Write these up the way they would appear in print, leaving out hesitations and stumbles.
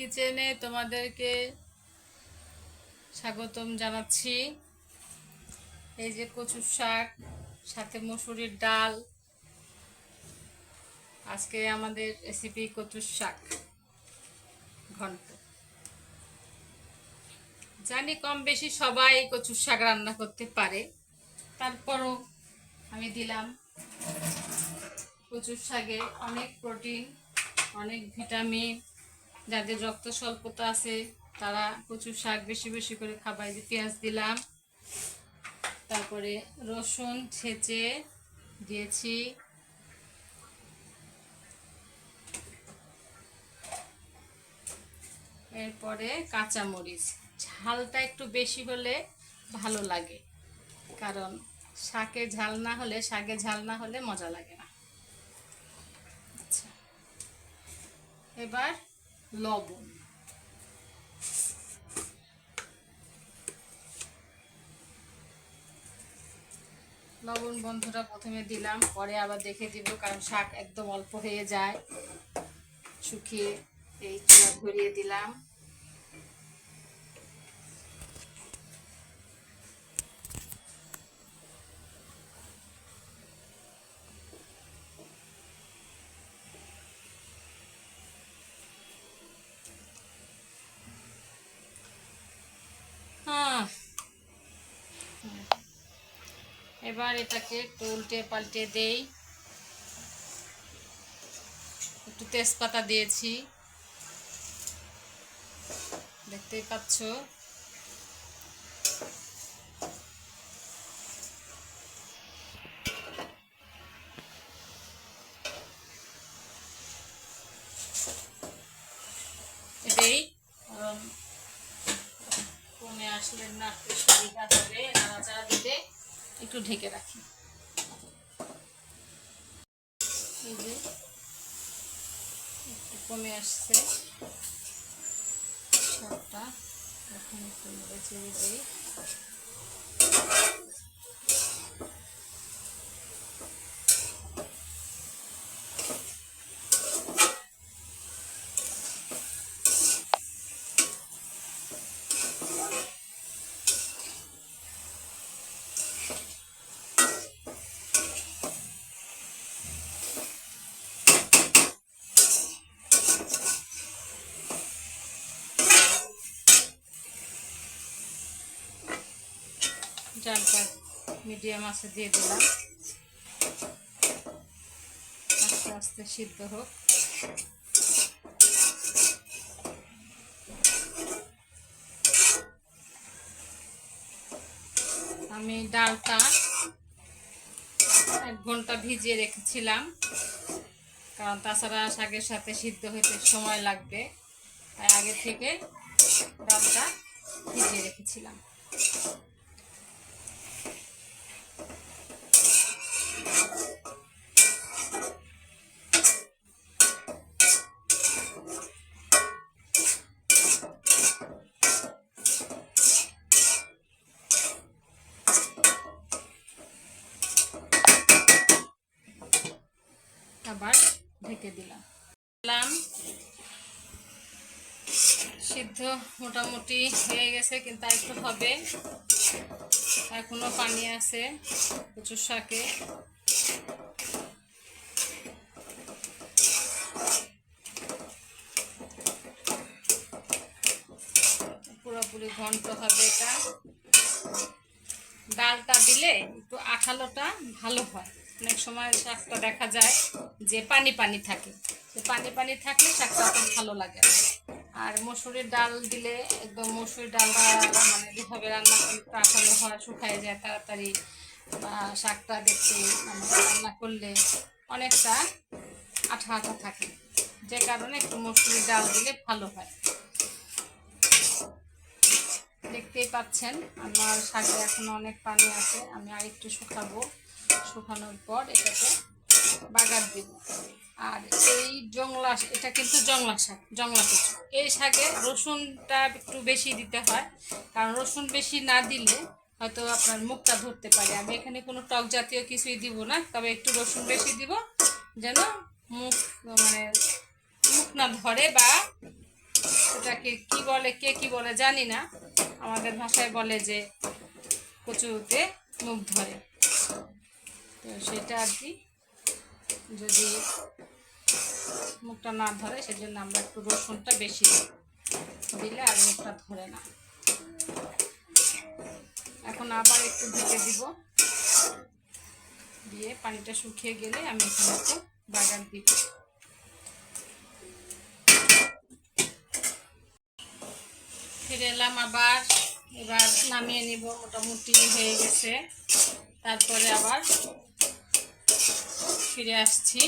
কিচেনে তোমাদেরকে স্বাগতম জানাচ্ছি। এই যে কচুর শাক, সাথে মসুরির ডাল। আজকে আমাদের রেসিপি কচুর শাক ঘন্ট। জানি কম বেশি সবাই কচুর শাক রান্না করতে পারে, তারপরও আমি দিলাম। কচুর শাকে অনেক প্রোটিন, অনেক ভিটামিন। যাদের রক্ত স্বল্পতা আছে তারা কচুর শাক বেশি বেশি করে খাবায়। যে পেঁয়াজ দিলাম, তারপরে রসুন ছেঁচে দিয়েছি, এরপরে কাঁচামরিচ। ঝালটা একটু বেশি হলে ভালো লাগে, কারণ শাকে ঝাল না হলে মজা লাগে না। আচ্ছা, এবার লবণ। লবণ বন্ধুরা প্রথমে দিলাম, পরে আবার দেখে দিব, কারণ শাক একদম অল্প হয়ে যায় শুকিয়ে। এই চুলা ধরিয়ে দিলাম। এবার এটাকে একটু উল্টে পাল্টে দেই। একটু তেজপাতা দিয়েছি, দেখতেই পাচ্ছ। এটাই কমে আসলে নাড়তে সুবিধা হবে, নাড়াচাড়া দিতে একটু ঢেকে রাখি। এই যে একটু কমে আসছে শাকটা, এখন একটু নেড়ে চেড়ে দিই। ডালটা মিডিয়াম আঁচে দিয়ে দিলাম, আস্তে আস্তে সিদ্ধ হোক। আমি ডালটা 1 ঘন্টা ভিজিয়ে রেখেছিলাম, কারণ তাছাড়া শাকের সাথে সিদ্ধ হতে সময় লাগবে, তাই আগে থেকে ডালটা ভিজিয়ে রেখেছিলাম। আবার ঢেকে দিলাম। সিদ্ধ মোটামুটি হয়ে গেছে, কিন্তু একটু হবে, এখনো পানি আছে কচুর শাকে। পুরোপুরি ঘন্ট হবে এটা। ডালটা দিলে একটু আঠালোটা ভালো হয়। অনেক সময় শাকটা দেখা যায় যে পানি পানি থাকে, সে পানি পানি থাকলে শাকটা খুব ভালো লাগে না। আর মসুরির ডাল দিলে একদম মসুরির ডালটা মানে যেভাবে রান্না করলে একটু আঠালো হয়, শুকায় যায় তাড়াতাড়ি, বা শাকটা দেখতে মানে রান্না করলে অনেকটা আঠা আঠা থাকে, যে কারণে একটু মসুরির ডাল দিলে ভালো হয়। দেখতেই পাচ্ছেন আমার শাকে এখনো অনেক পানি আছে, আমি আর একটু শুকাবো। শুকানোর পর এটাকে বাগার দিব। আর এই এটা কিন্তু জংলা শাক, জংলা কচু। এই শাকে রসুনটা একটু বেশি দিতে হয়, কারণ রসুন বেশি না দিলে হয়তো আপনার মুখটা ধরতে পারে। আমি এখানে কোনো টক জাতীয় কিছুই দিব না, তবে একটু রসুন বেশি দিব, যেন মুখ মানে মুখ না ধরে বা এটাকে কি বলে, কে কি বলে জানি না, আমাদের ভাষায় বলে যে কচুতে মুখ ধরে। তো সেটা আর কি, যদি মুখটা না ধরে সেজন্য আমরা একটু রসুনটা বেশি দিলে আর মুখটা ধরে না। এখন আবার একটু ঢেকে দিব, দিয়ে পানিটা শুকিয়ে গেলে আমি এখানে একটু বাগার দিব। ফিরে এলাম আবার, এবার নামিয়ে নিব, মোটামুটি হয়ে গেছে। তারপরে আবার ফিরে আসছি,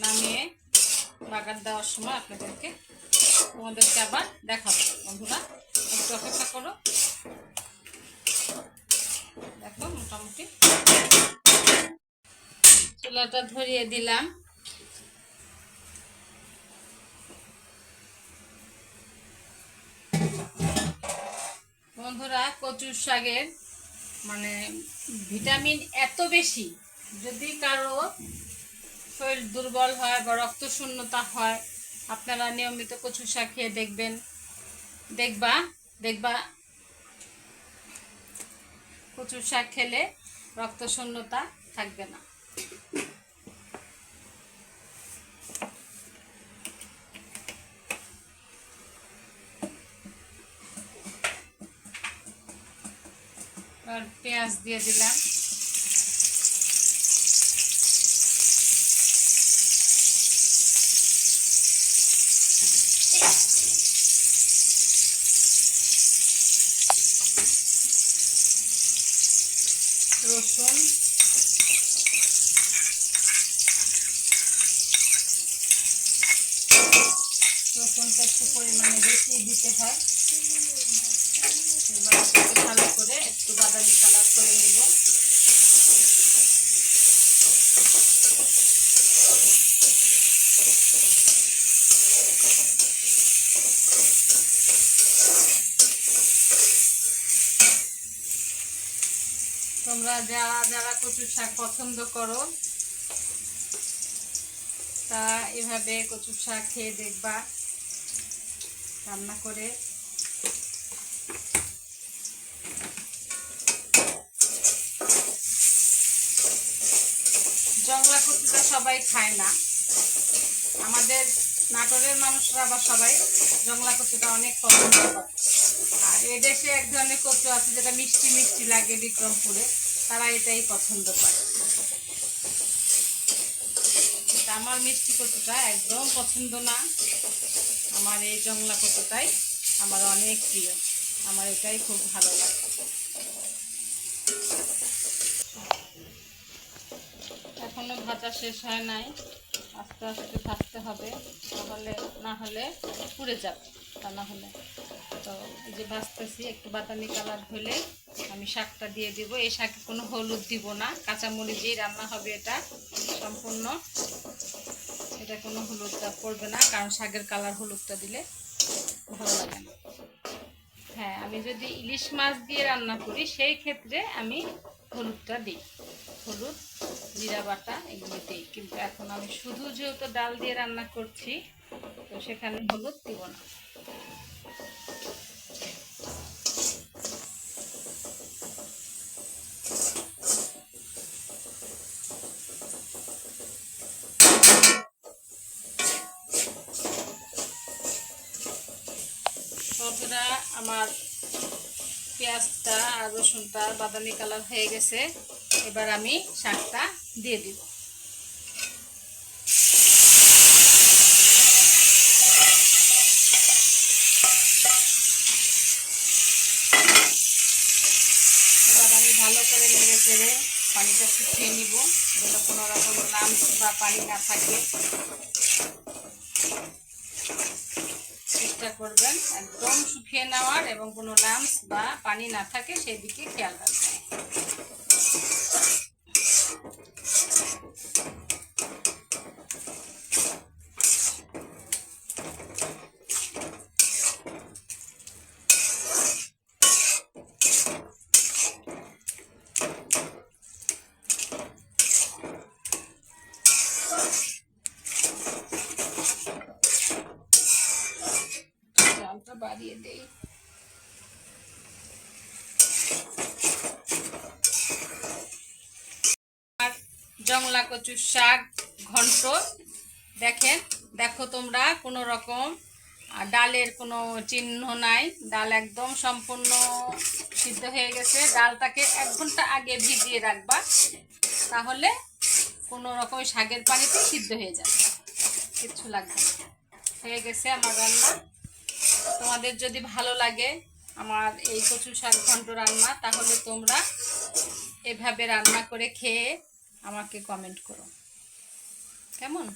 নামিয়ে বাগার দেওয়ার সময় তোমাদেরকে আবার দেখাবো। বন্ধুরা একটু অপেক্ষা করো, দেখো মোটামুটি চুলাটা ধরিয়ে দিলাম। বন্ধুরা কচুর শাকের মানে ভিটামিন এত বেশি, যদি কারো শরীর দুর্বল হয় বা রক্ত শূন্যতা হয়, আপনারা নিয়মিত কচু শাক খেয়ে দেখবা কচু শাক খেলে রক্ত শূন্যতা থাকবে না। আর পেঁয়াজ দিয়ে দিলাম, রসুন, রসুনটা একটু পরিমাণে বেশি দিতে হয়। এবার ভালো করে একটু বাদামি কালার করে নেব। তোমরা যারা কচু শাক পছন্দ করো তা এভাবে কচু শাক খেয়ে দেখবা রান্না করে। জংলা কচুটা সবাই খায় না, আমাদের নাটোরের মানুষরা বা সবাই জংলা কচুটা অনেক পছন্দ করে। আর এদেশে এক ধরনের কচু আছে যেটা মিষ্টি মিষ্টি লাগে, বিক্রমপুরে তারা এটাই পছন্দ করে। আমার মিষ্টি কচুটা একদম পছন্দ না, আমার এই জংলা কচুটাই আমার অনেক প্রিয়, আমার এটাই খুব ভালো লাগে। এখনো ভাজা শেষ হয় নাই, আস্তে আস্তে ভাজতে হবে, না হলে পুড়ে যাবে। তা না হলে তো এই যে ভাজতেছি, একটু বাদামি কালার হলে আমি শাকটা দিয়ে দিব। এই শাকে কোনো হলুদ দিব না, কাঁচামরিচ দিয়েই রান্না হবে এটা সম্পূর্ণ। এটা কোনো হলুদটা পড়বে না, কারণ শাকের কালার হলুদটা দিলে ভালো লাগে না। হ্যাঁ, আমি যদি ইলিশ মাছ দিয়ে রান্না করি সেই ক্ষেত্রে আমি হলুদটা দিই, হলুদ, জিরা বাটা এগুলো দিই। কিন্তু এখন আমি শুধু যেহেতু ডাল দিয়ে রান্না করছি, তো সেখানে হলুদ দিব না। বন্ধুরা আমার পেঁয়াজটা আর রসুনটা বাদামি কালার হয়ে গেছে, এবার আমি শাকটা দিয়ে দিব। এবার আমি ভালো করে নেড়ে চেড়ে পানিটা শুকিয়ে নিব, যেন কোনো রকম লাম্পস বা পানি না থাকে। চেষ্টা করবেন একদম শুকিয়ে নেওয়ার, এবং কোনো লাম্পস বা পানি না থাকে সেই দিকে খেয়াল রাখবেন। জালটা বাড়িয়ে দেই। আর জংলা কচুর শাক ঘন্ট দেখেন, দেখো তোমরা কোনো রকম ডালের কোনো চিহ্ন নাই, ডাল একদম সম্পূর্ণ সিদ্ধ হয়ে গেছে। ডালটাকে 1 ঘন্টা আগে ভিজিয়ে রাখবা, তাহলে কোনো রকম শাকের পানিতে সিদ্ধ হয়ে যাবে, কিচ্ছু লাগবে না। হয়ে গেছে আমার রান্না। তোমাদের যদি ভালো লাগে আমার এই কচু শাক ঘন্ট রান্না, তাহলে তোমরা এভাবে রান্না করে খেয়ে আমাকে কমেন্ট করো কেমন।